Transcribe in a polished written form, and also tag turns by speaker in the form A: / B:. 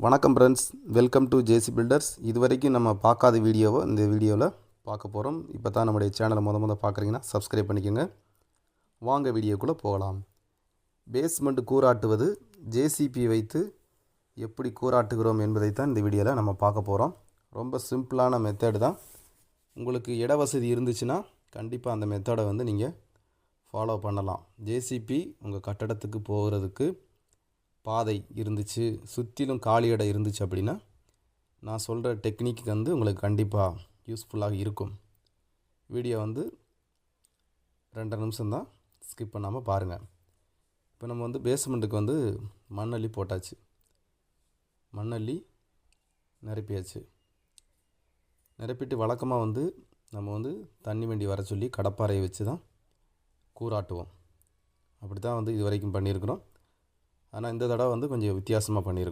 A: வணக்கம் friends, welcome to JC Builders. இது வரைக்கும் நம்ம பார்க்காத வீடியோவை இந்த வீடியோவில் பார்க்க போகிறோம். இப்போ தான் நம்முடைய சேனலை முத பார்க்குறீங்கன்னா சப்ஸ்கிரைப் பண்ணிக்கோங்க. வாங்க வீடியோக்குள்ளே போகலாம். பேஸ்மெண்ட் கூராட்டுவது ஜேசிபி வைத்து எப்படி கூராட்டுகிறோம் என்பதை தான் இந்த வீடியோவில் நம்ம பார்க்க போகிறோம். ரொம்ப சிம்பிளான மெத்தடு தான். உங்களுக்கு இட வசதி இருந்துச்சுன்னா கண்டிப்பாக அந்த மெத்தடை நீங்கள் ஃபாலோ பண்ணலாம். ஜேசிபி உங்கள் கட்டடத்துக்கு போகிறதுக்கு பாதை இருந்துச்சு, சுற்றிலும் காலி இடம் இருந்துச்சு அப்படின்னா நான் சொல்கிற டெக்னிக் உங்களுக்கு கண்டிப்பாக யூஸ்ஃபுல்லாக இருக்கும். வீடியோ 2 நிமிஷம்தான், ஸ்கிப் பண்ணாமல் பாருங்கள். இப்போ நம்ம பேஸ்மெண்ட்டுக்கு மண்ணள்ளி போட்டாச்சு, மண்ணள்ளி நிரப்பியாச்சு. நிரப்பிட்டு வழக்கமாக நம்ம தண்ணி வண்டி வர சொல்லி கடப்பாறையை வச்சு தான் கூராட்டுவோம். அப்படி தான் இது வரைக்கும் பண்ணியிருக்கிறோம். ஆனால் இந்த தடவை கொஞ்சம் வித்தியாசமாக பண்ணியிருக்கோம்.